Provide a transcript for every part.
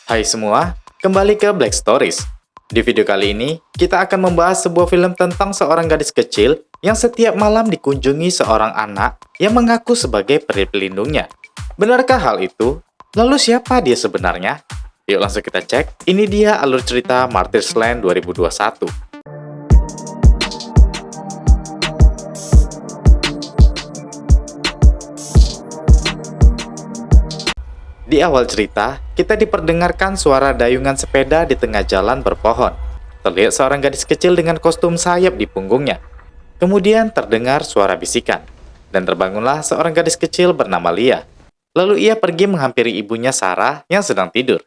Hai semua, kembali ke Black Stories. Di video kali ini, kita akan membahas sebuah film tentang seorang gadis kecil yang setiap malam dikunjungi seorang anak yang mengaku sebagai peri pelindungnya. Benarkah hal itu? Lalu siapa dia sebenarnya? Yuk langsung kita cek, ini dia alur cerita Martyrs Land 2021. Di awal cerita, kita diperdengarkan suara dayungan sepeda di tengah jalan berpohon. Terlihat seorang gadis kecil dengan kostum sayap di punggungnya. Kemudian terdengar suara bisikan, dan terbangunlah seorang gadis kecil bernama Lia. Lalu ia pergi menghampiri ibunya Sarah yang sedang tidur.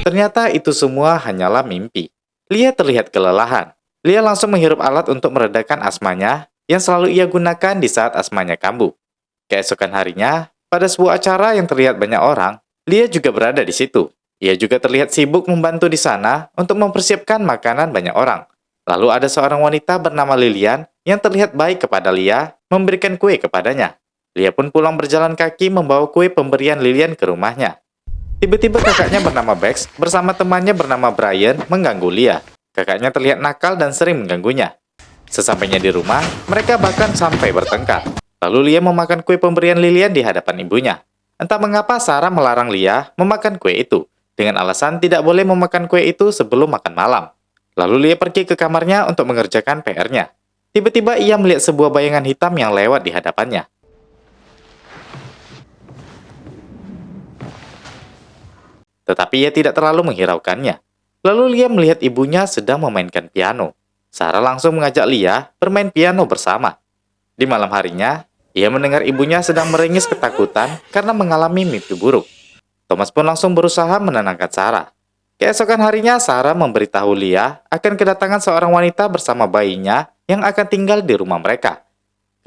Ternyata itu semua hanyalah mimpi. Lia terlihat kelelahan. Lia langsung menghirup alat untuk meredakan asmanya yang selalu ia gunakan di saat asmanya kambuh. Keesokan harinya, pada sebuah acara yang terlihat banyak orang, Lia juga berada di situ. Ia juga terlihat sibuk membantu di sana untuk mempersiapkan makanan banyak orang. Lalu ada seorang wanita bernama Lilian yang terlihat baik kepada Lia, memberikan kue kepadanya. Lia pun pulang berjalan kaki membawa kue pemberian Lilian ke rumahnya. Tiba-tiba kakaknya bernama Bex bersama temannya bernama Brian mengganggu Lia. Kakaknya terlihat nakal dan sering mengganggunya. Sesampainya di rumah, mereka bahkan sampai bertengkar. Lalu Lia memakan kue pemberian Lilian di hadapan ibunya. Entah mengapa Sarah melarang Lia memakan kue itu, dengan alasan tidak boleh memakan kue itu sebelum makan malam. Lalu Lia pergi ke kamarnya untuk mengerjakan PR-nya. Tiba-tiba ia melihat sebuah bayangan hitam yang lewat di hadapannya. Tetapi ia tidak terlalu menghiraukannya. Lalu Lia melihat ibunya sedang memainkan piano. Sarah langsung mengajak Lia bermain piano bersama. Di malam harinya, ia mendengar ibunya sedang meringis ketakutan karena mengalami mimpi buruk. Thomas pun langsung berusaha menenangkan Sarah. Keesokan harinya, Sarah memberitahu Lia akan kedatangan seorang wanita bersama bayinya yang akan tinggal di rumah mereka.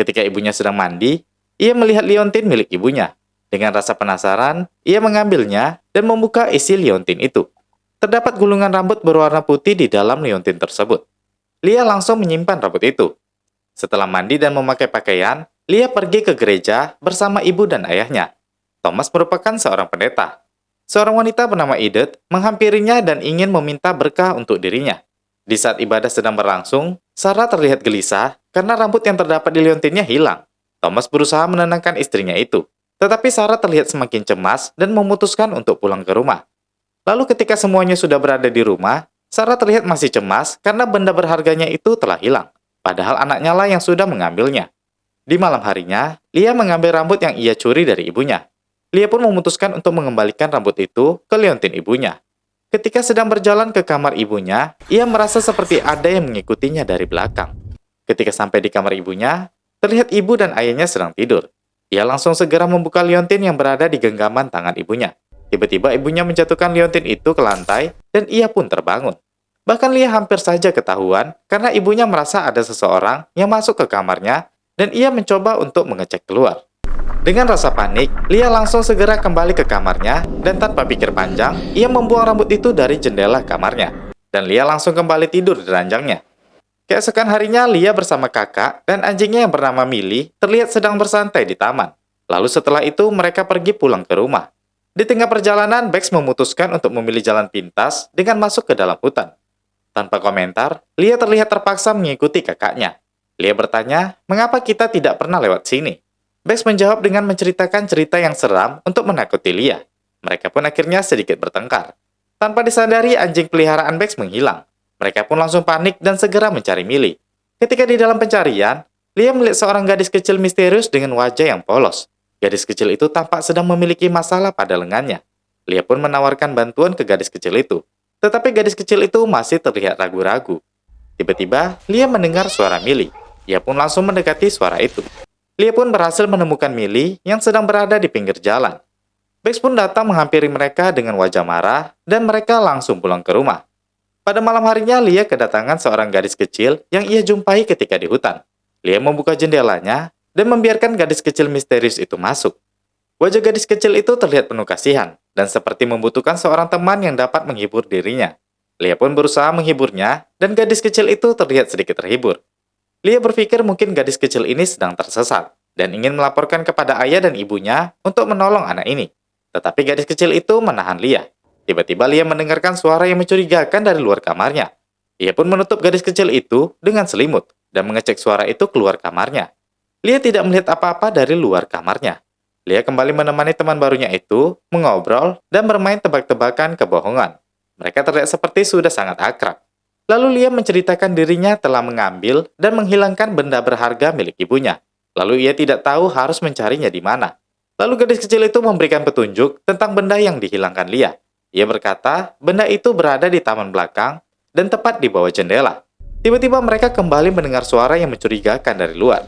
Ketika ibunya sedang mandi, ia melihat liontin milik ibunya. Dengan rasa penasaran, ia mengambilnya dan membuka isi liontin itu. Terdapat gulungan rambut berwarna putih di dalam liontin tersebut. Lia langsung menyimpan rambut itu. Setelah mandi dan memakai pakaian, Lia pergi ke gereja bersama ibu dan ayahnya. Thomas merupakan seorang pendeta. Seorang wanita bernama Edith menghampirinya dan ingin meminta berkah untuk dirinya. Di saat ibadah sedang berlangsung, Sarah terlihat gelisah karena rambut yang terdapat di liontinnya hilang. Thomas berusaha menenangkan istrinya itu. Tetapi Sarah terlihat semakin cemas dan memutuskan untuk pulang ke rumah. Lalu ketika semuanya sudah berada di rumah, Sarah terlihat masih cemas karena benda berharganya itu telah hilang. Padahal anaknya lah yang sudah mengambilnya. Di malam harinya, Lia mengambil rambut yang ia curi dari ibunya. Lia pun memutuskan untuk mengembalikan rambut itu ke liontin ibunya. Ketika sedang berjalan ke kamar ibunya, ia merasa seperti ada yang mengikutinya dari belakang. Ketika sampai di kamar ibunya, terlihat ibu dan ayahnya sedang tidur. Ia langsung segera membuka liontin yang berada di genggaman tangan ibunya. Tiba-tiba ibunya menjatuhkan liontin itu ke lantai dan ia pun terbangun. Bahkan Lia hampir saja ketahuan karena ibunya merasa ada seseorang yang masuk ke kamarnya dan ia mencoba untuk mengecek keluar. Dengan rasa panik, Lia langsung segera kembali ke kamarnya dan tanpa pikir panjang, ia membuang rambut itu dari jendela kamarnya. Dan Lia langsung kembali tidur di ranjangnya. Keesokan harinya, Lia bersama kakak dan anjingnya yang bernama Millie terlihat sedang bersantai di taman. Lalu setelah itu mereka pergi pulang ke rumah. Di tengah perjalanan, Bex memutuskan untuk memilih jalan pintas dengan masuk ke dalam hutan. Tanpa komentar, Lia terlihat terpaksa mengikuti kakaknya. Lia bertanya, mengapa kita tidak pernah lewat sini? Bex menjawab dengan menceritakan cerita yang seram untuk menakuti Lia. Mereka pun akhirnya sedikit bertengkar. Tanpa disadari, anjing peliharaan Bex menghilang. Mereka pun langsung panik dan segera mencari Millie. Ketika di dalam pencarian, Lia melihat seorang gadis kecil misterius dengan wajah yang polos. Gadis kecil itu tampak sedang memiliki masalah pada lengannya. Lia pun menawarkan bantuan ke gadis kecil itu. Tetapi gadis kecil itu masih terlihat ragu-ragu. Tiba-tiba, Lia mendengar suara Millie. Ia pun langsung mendekati suara itu. Lia pun berhasil menemukan Millie yang sedang berada di pinggir jalan. Bex pun datang menghampiri mereka dengan wajah marah dan mereka langsung pulang ke rumah. Pada malam harinya, Lia kedatangan seorang gadis kecil yang ia jumpai ketika di hutan. Lia membuka jendelanya dan membiarkan gadis kecil misterius itu masuk. Wajah gadis kecil itu terlihat penuh kasihan dan seperti membutuhkan seorang teman yang dapat menghibur dirinya. Lia pun berusaha menghiburnya dan gadis kecil itu terlihat sedikit terhibur. Lia berpikir mungkin gadis kecil ini sedang tersesat dan ingin melaporkan kepada ayah dan ibunya untuk menolong anak ini. Tetapi gadis kecil itu menahan Lia. Tiba-tiba Lia mendengarkan suara yang mencurigakan dari luar kamarnya. Ia pun menutup gadis kecil itu dengan selimut dan mengecek suara itu keluar kamarnya. Lia tidak melihat apa-apa dari luar kamarnya. Lia kembali menemani teman barunya itu, mengobrol, dan bermain tebak-tebakan kebohongan. Mereka terlihat seperti sudah sangat akrab. Lalu Lia menceritakan dirinya telah mengambil dan menghilangkan benda berharga milik ibunya. Lalu ia tidak tahu harus mencarinya di mana. Lalu gadis kecil itu memberikan petunjuk tentang benda yang dihilangkan Lia. Ia berkata, benda itu berada di taman belakang dan tepat di bawah jendela. Tiba-tiba mereka kembali mendengar suara yang mencurigakan dari luar.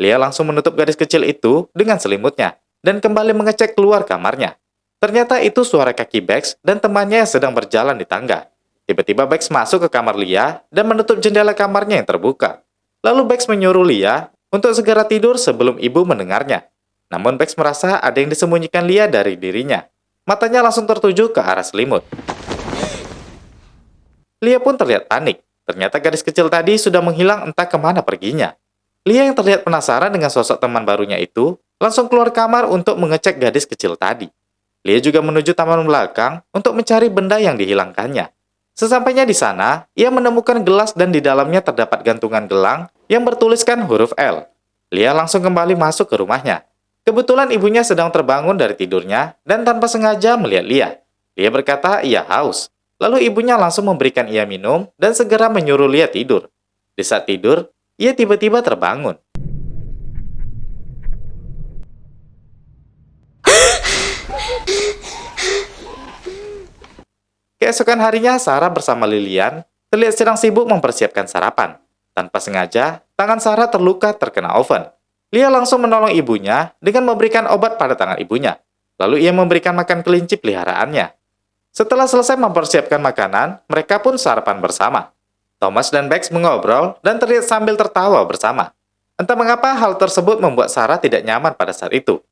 Lia langsung menutup gadis kecil itu dengan selimutnya dan kembali mengecek keluar kamarnya. Ternyata itu suara kaki Bex dan temannya yang sedang berjalan di tangga. Tiba-tiba Bex masuk ke kamar Lia dan menutup jendela kamarnya yang terbuka. Lalu Bex menyuruh Lia untuk segera tidur sebelum ibu mendengarnya. Namun Bex merasa ada yang disembunyikan Lia dari dirinya. Matanya langsung tertuju ke arah selimut. Lia pun terlihat panik. Ternyata gadis kecil tadi sudah menghilang entah kemana perginya. Lia yang terlihat penasaran dengan sosok teman barunya itu, langsung keluar kamar untuk mengecek gadis kecil tadi. Lia juga menuju taman belakang untuk mencari benda yang dihilangkannya. Sesampainya di sana, ia menemukan gelas dan di dalamnya terdapat gantungan gelang yang bertuliskan huruf L. Lia langsung kembali masuk ke rumahnya. Kebetulan ibunya sedang terbangun dari tidurnya dan tanpa sengaja melihat Lia. Lia berkata ia haus. Lalu ibunya langsung memberikan ia minum dan segera menyuruh Lia tidur. Di saat tidur, ia tiba-tiba terbangun. Keesokan harinya, Sarah bersama Lilian terlihat sedang sibuk mempersiapkan sarapan. Tanpa sengaja, tangan Sarah terluka terkena oven. Lia langsung menolong ibunya dengan memberikan obat pada tangan ibunya. Lalu ia memberikan makan kelinci peliharaannya. Setelah selesai mempersiapkan makanan, mereka pun sarapan bersama. Thomas dan Bex mengobrol dan terlihat sambil tertawa bersama. Entah mengapa hal tersebut membuat Sarah tidak nyaman pada saat itu.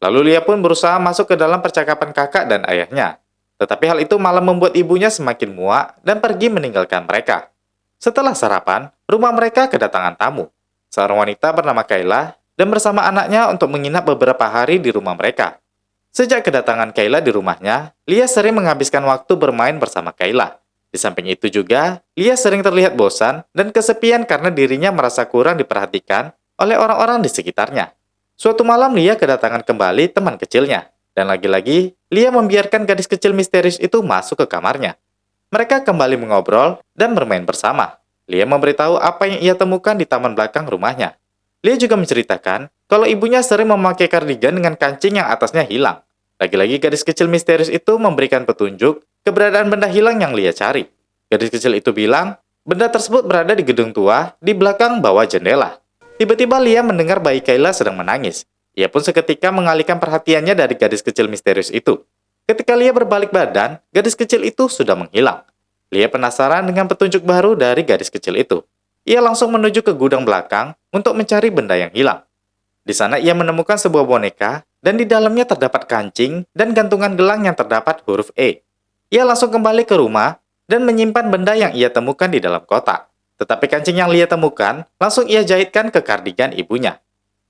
Lalu Lia pun berusaha masuk ke dalam percakapan kakak dan ayahnya. Tetapi hal itu malah membuat ibunya semakin muak dan pergi meninggalkan mereka. Setelah sarapan, rumah mereka kedatangan tamu. Seorang wanita bernama Kayla dan bersama anaknya untuk menginap beberapa hari di rumah mereka. Sejak kedatangan Kayla di rumahnya, Lia sering menghabiskan waktu bermain bersama Kayla. Di samping itu juga, Lia sering terlihat bosan dan kesepian karena dirinya merasa kurang diperhatikan oleh orang-orang di sekitarnya. Suatu malam Lia kedatangan kembali teman kecilnya. Dan lagi-lagi, Lia membiarkan gadis kecil misterius itu masuk ke kamarnya. Mereka kembali mengobrol dan bermain bersama. Lia memberitahu apa yang ia temukan di taman belakang rumahnya. Lia juga menceritakan kalau ibunya sering memakai kardigan dengan kancing yang atasnya hilang. Lagi-lagi gadis kecil misterius itu memberikan petunjuk keberadaan benda hilang yang Lia cari. Gadis kecil itu bilang, benda tersebut berada di gedung tua di belakang bawah jendela. Tiba-tiba Lia mendengar bayi Kayla sedang menangis. Ia pun seketika mengalihkan perhatiannya dari gadis kecil misterius itu. Ketika Lia berbalik badan, gadis kecil itu sudah menghilang. Lia penasaran dengan petunjuk baru dari gadis kecil itu. Ia langsung menuju ke gudang belakang untuk mencari benda yang hilang. Di sana ia menemukan sebuah boneka dan di dalamnya terdapat kancing dan gantungan gelang yang terdapat huruf E. Ia langsung kembali ke rumah dan menyimpan benda yang ia temukan di dalam kotak. Tetapi kancing yang Lia temukan langsung ia jahitkan ke kardigan ibunya.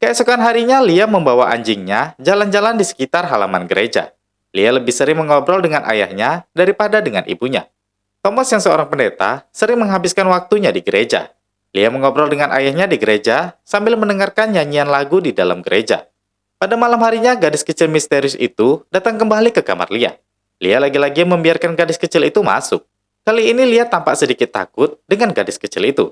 Keesokan harinya, Lia membawa anjingnya jalan-jalan di sekitar halaman gereja. Lia lebih sering mengobrol dengan ayahnya daripada dengan ibunya. Thomas yang seorang pendeta sering menghabiskan waktunya di gereja. Lia mengobrol dengan ayahnya di gereja sambil mendengarkan nyanyian lagu di dalam gereja. Pada malam harinya, gadis kecil misterius itu datang kembali ke kamar Lia. Lia lagi-lagi membiarkan gadis kecil itu masuk. Kali ini Lia tampak sedikit takut dengan gadis kecil itu.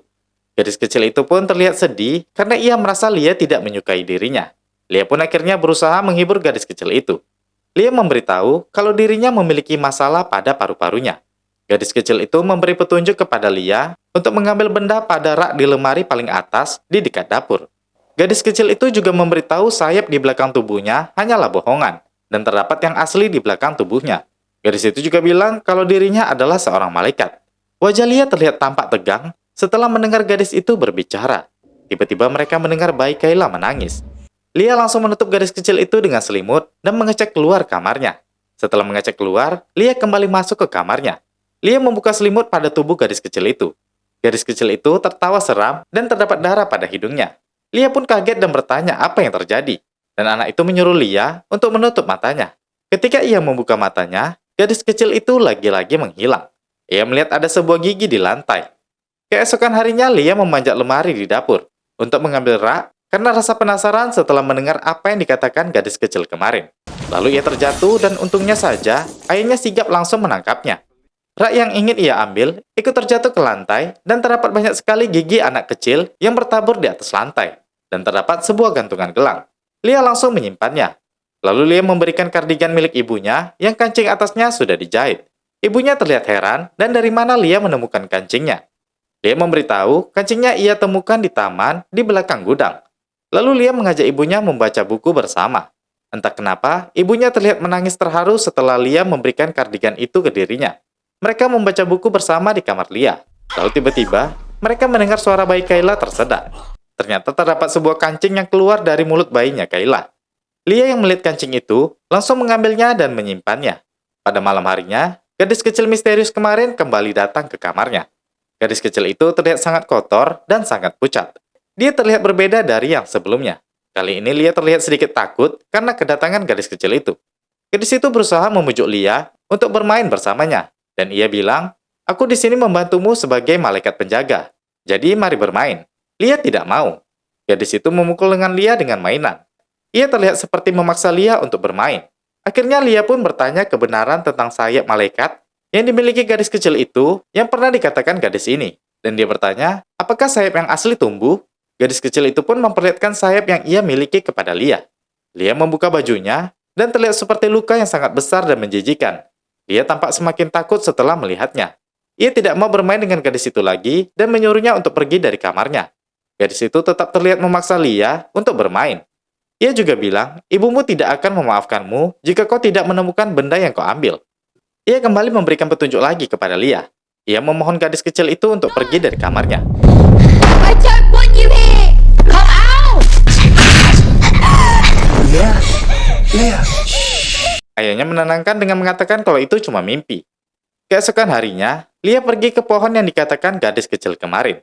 Gadis kecil itu pun terlihat sedih karena ia merasa Lia tidak menyukai dirinya. Lia pun akhirnya berusaha menghibur gadis kecil itu. Lia memberitahu kalau dirinya memiliki masalah pada paru-parunya. Gadis kecil itu memberi petunjuk kepada Lia untuk mengambil benda pada rak di lemari paling atas di dekat dapur. Gadis kecil itu juga memberitahu sayap di belakang tubuhnya hanyalah bohongan dan terdapat yang asli di belakang tubuhnya. Gadis itu juga bilang kalau dirinya adalah seorang malaikat. Wajah Lia terlihat tampak tegang setelah mendengar gadis itu berbicara. Tiba-tiba mereka mendengar bayi Kayla menangis. Lia langsung menutup gadis kecil itu dengan selimut dan mengecek keluar kamarnya. Setelah mengecek keluar, Lia kembali masuk ke kamarnya. Lia membuka selimut pada tubuh gadis kecil itu. Gadis kecil itu tertawa seram dan terdapat darah pada hidungnya. Lia pun kaget dan bertanya apa yang terjadi. Dan anak itu menyuruh Lia untuk menutup matanya. Ketika ia membuka matanya, gadis kecil itu lagi-lagi menghilang. Ia melihat ada sebuah gigi di lantai. Keesokan harinya, Lia memanjat lemari di dapur untuk mengambil rak karena rasa penasaran setelah mendengar apa yang dikatakan gadis kecil kemarin. Lalu ia terjatuh dan untungnya saja, ayahnya sigap langsung menangkapnya. Rak yang ingin ia ambil ikut terjatuh ke lantai dan terdapat banyak sekali gigi anak kecil yang bertabur di atas lantai. Dan terdapat sebuah gantungan gelang. Lia langsung menyimpannya. Lalu Lia memberikan kardigan milik ibunya yang kancing atasnya sudah dijahit. Ibunya terlihat heran dan dari mana Lia menemukan kancingnya. Lia memberitahu kancingnya ia temukan di taman di belakang gudang. Lalu Lia mengajak ibunya membaca buku bersama. Entah kenapa, ibunya terlihat menangis terharu setelah Lia memberikan kardigan itu ke dirinya. Mereka membaca buku bersama di kamar Lia. Lalu tiba-tiba, mereka mendengar suara bayi Kayla tersedak. Ternyata terdapat sebuah kancing yang keluar dari mulut bayinya Kayla. Lia yang melihat kancing itu, langsung mengambilnya dan menyimpannya. Pada malam harinya, gadis kecil misterius kemarin kembali datang ke kamarnya. Gadis kecil itu terlihat sangat kotor dan sangat pucat. Dia terlihat berbeda dari yang sebelumnya. Kali ini Lia terlihat sedikit takut karena kedatangan gadis kecil itu. Gadis itu berusaha membujuk Lia untuk bermain bersamanya. Dan ia bilang, "Aku di sini membantumu sebagai malaikat penjaga. Jadi mari bermain." Lia tidak mau. Gadis itu memukul lengan Lia dengan mainan. Ia terlihat seperti memaksa Lia untuk bermain. Akhirnya Lia pun bertanya kebenaran tentang sayap malaikat yang dimiliki gadis kecil itu yang pernah dikatakan gadis ini. Dan dia bertanya, apakah sayap yang asli tumbuh? Gadis kecil itu pun memperlihatkan sayap yang ia miliki kepada Lia. Lia membuka bajunya dan terlihat seperti luka yang sangat besar dan menjijikan. Dia tampak semakin takut setelah melihatnya. Ia tidak mau bermain dengan gadis itu lagi dan menyuruhnya untuk pergi dari kamarnya. Gadis itu tetap terlihat memaksa Lia untuk bermain. Ia juga bilang, ibumu tidak akan memaafkanmu jika kau tidak menemukan benda yang kau ambil. Ia kembali memberikan petunjuk lagi kepada Lia. Ia memohon gadis kecil itu untuk pergi dari kamarnya. Ayahnya menenangkan dengan mengatakan kalau itu cuma mimpi. Keesokan harinya, Lia pergi ke pohon yang dikatakan gadis kecil kemarin.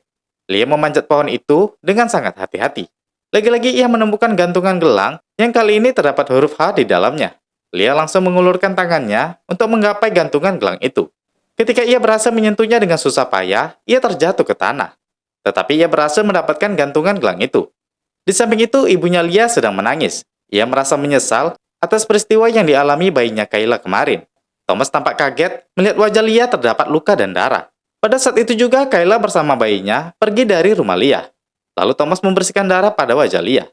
Lia memanjat pohon itu dengan sangat hati-hati. Lagi-lagi ia menemukan gantungan gelang yang kali ini terdapat huruf H di dalamnya. Lia langsung mengulurkan tangannya untuk menggapai gantungan gelang itu. Ketika ia berhasil menyentuhnya dengan susah payah, ia terjatuh ke tanah. Tetapi ia berhasil mendapatkan gantungan gelang itu. Di samping itu, ibunya Lia sedang menangis. Ia merasa menyesal atas peristiwa yang dialami bayinya Kayla kemarin. Thomas tampak kaget melihat wajah Lia terdapat luka dan darah. Pada saat itu juga Kayla bersama bayinya pergi dari rumah Lia. Lalu Thomas membersihkan darah pada wajah Lia.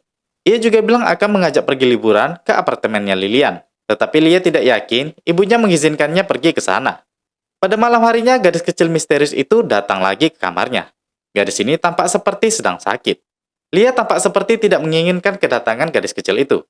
Ia juga bilang akan mengajak pergi liburan ke apartemennya Lilian. Tetapi Lia tidak yakin ibunya mengizinkannya pergi ke sana. Pada malam harinya, gadis kecil misterius itu datang lagi ke kamarnya. Gadis ini tampak seperti sedang sakit. Lia tampak seperti tidak menginginkan kedatangan gadis kecil itu.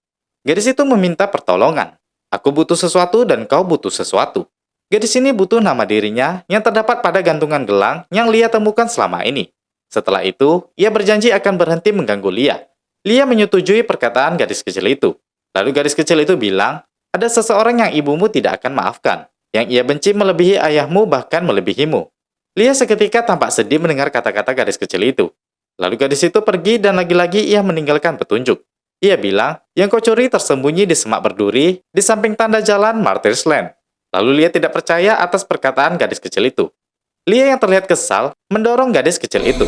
Gadis itu meminta pertolongan. Aku butuh sesuatu dan kau butuh sesuatu. Gadis ini butuh nama dirinya yang terdapat pada gantungan gelang yang Lia temukan selama ini. Setelah itu, ia berjanji akan berhenti mengganggu Lia. Lia menyetujui perkataan gadis kecil itu. Lalu gadis kecil itu bilang, ada seseorang yang ibumu tidak akan maafkan, yang ia benci melebihi ayahmu bahkan melebihimu. Lia seketika tampak sedih mendengar kata-kata gadis kecil itu. Lalu gadis itu pergi dan lagi-lagi ia meninggalkan petunjuk. Ia bilang, yang kau curi tersembunyi di semak berduri di samping tanda jalan Martyrs Lane. Lalu Lia tidak percaya atas perkataan gadis kecil itu. Lia yang terlihat kesal mendorong gadis kecil itu.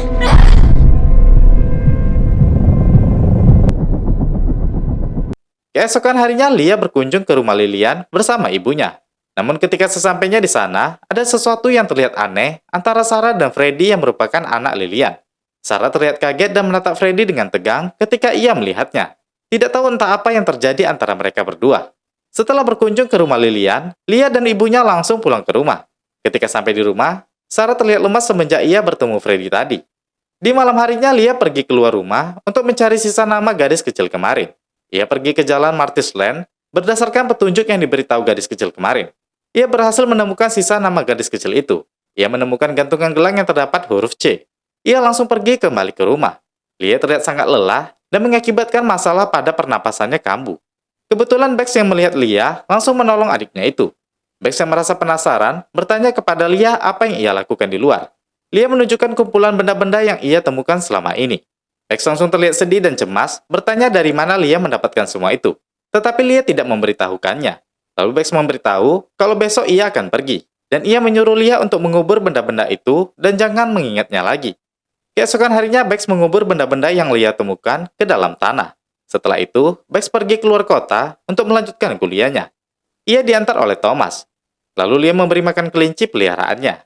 Keesokan harinya Lia berkunjung ke rumah Lilian bersama ibunya. Namun ketika sesampainya di sana, ada sesuatu yang terlihat aneh antara Sarah dan Freddy yang merupakan anak Lilian. Sarah terlihat kaget dan menatap Freddy dengan tegang ketika ia melihatnya. Tidak tahu entah apa yang terjadi antara mereka berdua. Setelah berkunjung ke rumah Lilian, Lia dan ibunya langsung pulang ke rumah. Ketika sampai di rumah, Sarah terlihat lemas semenjak ia bertemu Freddy tadi. Di malam harinya, Lia pergi keluar rumah untuk mencari sisa nama gadis kecil kemarin. Ia pergi ke jalan Martyrs Lane berdasarkan petunjuk yang diberitahu gadis kecil kemarin. Ia berhasil menemukan sisa nama gadis kecil itu. Ia menemukan gantungan gelang yang terdapat huruf C. Ia langsung pergi kembali ke rumah. Lia terlihat sangat lelah dan mengakibatkan masalah pada pernapasannya kambuh. Kebetulan Bex yang melihat Lia langsung menolong adiknya itu. Bex yang merasa penasaran bertanya kepada Lia apa yang ia lakukan di luar. Lia menunjukkan kumpulan benda-benda yang ia temukan selama ini. Bex langsung terlihat sedih dan cemas, bertanya dari mana Lia mendapatkan semua itu. Tetapi Lia tidak memberitahukannya. Lalu Bex memberitahu kalau besok ia akan pergi. Dan ia menyuruh Lia untuk mengubur benda-benda itu dan jangan mengingatnya lagi. Keesokan harinya Bex mengubur benda-benda yang Lia temukan ke dalam tanah. Setelah itu, Bex pergi keluar kota untuk melanjutkan kuliahnya. Ia diantar oleh Thomas. Lalu Lia memberi makan kelinci peliharaannya.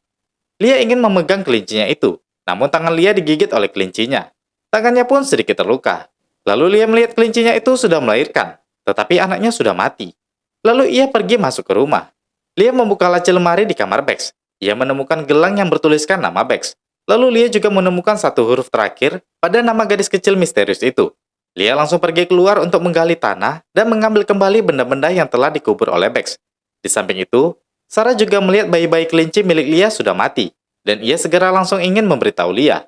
Lia ingin memegang kelincinya itu, namun tangan Lia digigit oleh kelincinya. Tangannya pun sedikit terluka. Lalu Lia melihat kelincinya itu sudah melahirkan, tetapi anaknya sudah mati. Lalu ia pergi masuk ke rumah. Lia membuka laci lemari di kamar Bex. Ia menemukan gelang yang bertuliskan nama Bex. Lalu Lia juga menemukan satu huruf terakhir pada nama gadis kecil misterius itu. Lia langsung pergi keluar untuk menggali tanah dan mengambil kembali benda-benda yang telah dikubur oleh Bex. Di samping itu, Sarah juga melihat bayi-bayi kelinci milik Lia sudah mati, dan ia segera langsung ingin memberitahu Lia.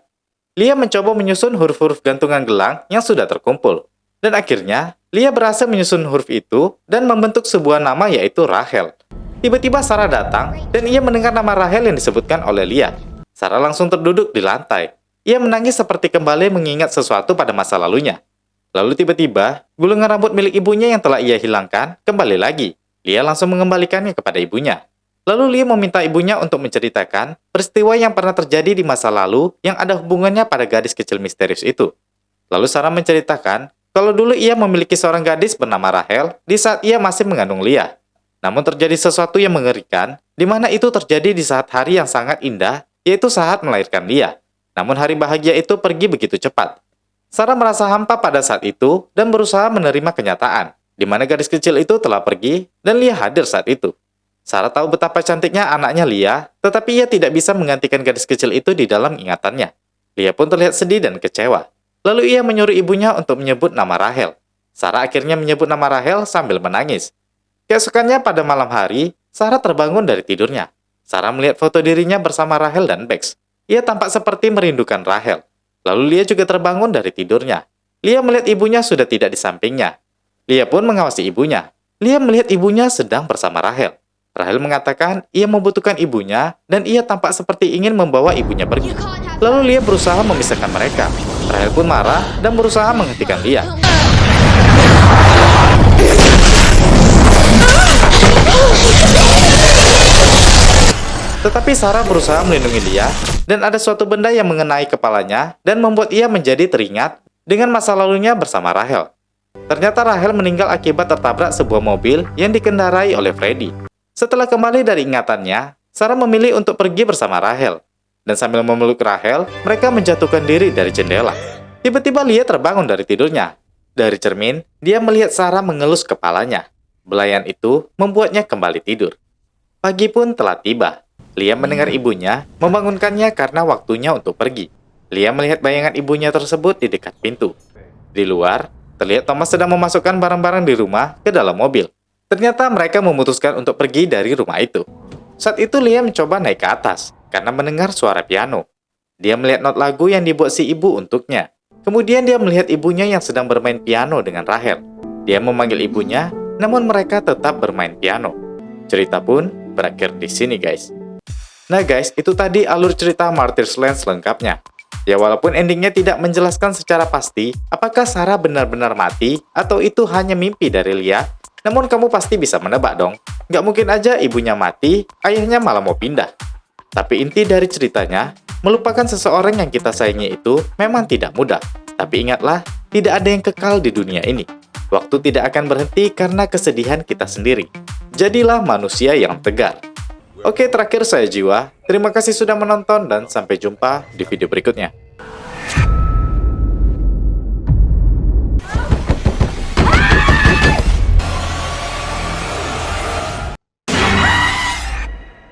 Lia mencoba menyusun huruf-huruf gantungan gelang yang sudah terkumpul. Dan akhirnya, Lia berhasil menyusun huruf itu dan membentuk sebuah nama yaitu Rachel. Tiba-tiba Sarah datang dan ia mendengar nama Rachel yang disebutkan oleh Lia. Sarah langsung terduduk di lantai. Ia menangis seperti kembali mengingat sesuatu pada masa lalunya. Lalu tiba-tiba, gulungan rambut milik ibunya yang telah ia hilangkan kembali lagi. Lia langsung mengembalikannya kepada ibunya. Lalu Lia meminta ibunya untuk menceritakan peristiwa yang pernah terjadi di masa lalu yang ada hubungannya pada gadis kecil misterius itu. Lalu Sarah menceritakan kalau dulu ia memiliki seorang gadis bernama Rachel di saat ia masih mengandung Lia. Namun terjadi sesuatu yang mengerikan, di mana itu terjadi di saat hari yang sangat indah, yaitu saat melahirkan Lia. Namun hari bahagia itu pergi begitu cepat. Sarah merasa hampa pada saat itu dan berusaha menerima kenyataan, di mana gadis kecil itu telah pergi dan Lia hadir saat itu. Sarah tahu betapa cantiknya anaknya Lia, tetapi ia tidak bisa menggantikan gadis kecil itu di dalam ingatannya. Lia pun terlihat sedih dan kecewa. Lalu ia menyuruh ibunya untuk menyebut nama Rachel. Sarah akhirnya menyebut nama Rachel sambil menangis. Keesokannya pada malam hari, Sarah terbangun dari tidurnya. Sarah melihat foto dirinya bersama Rachel dan Bex. Ia tampak seperti merindukan Rachel. Lalu Lia juga terbangun dari tidurnya. Lia melihat ibunya sudah tidak di sampingnya. Lia pun mengawasi ibunya. Lia melihat ibunya sedang bersama Rachel. Rachel mengatakan ia membutuhkan ibunya dan ia tampak seperti ingin membawa ibunya pergi. Lalu Lia berusaha memisahkan mereka. Rachel pun marah dan berusaha menghentikan Lia. Tetapi Sarah berusaha melindungi Lia dan ada suatu benda yang mengenai kepalanya dan membuat ia menjadi teringat dengan masa lalunya bersama Rachel. Ternyata Rachel meninggal akibat tertabrak sebuah mobil yang dikendarai oleh Freddy. Setelah kembali dari ingatannya, Sarah memilih untuk pergi bersama Rachel. Dan sambil memeluk Rachel, mereka menjatuhkan diri dari jendela. Tiba-tiba Lia terbangun dari tidurnya. Dari cermin, dia melihat Sarah mengelus kepalanya. Belayan itu membuatnya kembali tidur. Pagi pun telah tiba. Lia mendengar ibunya membangunkannya karena waktunya untuk pergi. Lia melihat bayangan ibunya tersebut di dekat pintu. Di luar, terlihat Thomas sedang memasukkan barang-barang di rumah ke dalam mobil. Ternyata mereka memutuskan untuk pergi dari rumah itu. Saat itu Lia mencoba naik ke atas karena mendengar suara piano. Dia melihat not lagu yang dibuat si ibu untuknya. Kemudian dia melihat ibunya yang sedang bermain piano dengan Rachel. Dia memanggil ibunya, namun mereka tetap bermain piano. Cerita pun berakhir di sini, guys. Nah guys, itu tadi alur cerita Martyr's Land selengkapnya. Ya walaupun endingnya tidak menjelaskan secara pasti apakah Sarah benar-benar mati atau itu hanya mimpi dari Lia, namun kamu pasti bisa menebak dong. Nggak mungkin aja ibunya mati, ayahnya malah mau pindah. Tapi inti dari ceritanya, melupakan seseorang yang kita sayangi itu memang tidak mudah. Tapi ingatlah, tidak ada yang kekal di dunia ini. Waktu tidak akan berhenti karena kesedihan kita sendiri. Jadilah manusia yang tegar. Oke, terakhir saya Jiwa. Terima kasih sudah menonton dan sampai jumpa di video berikutnya.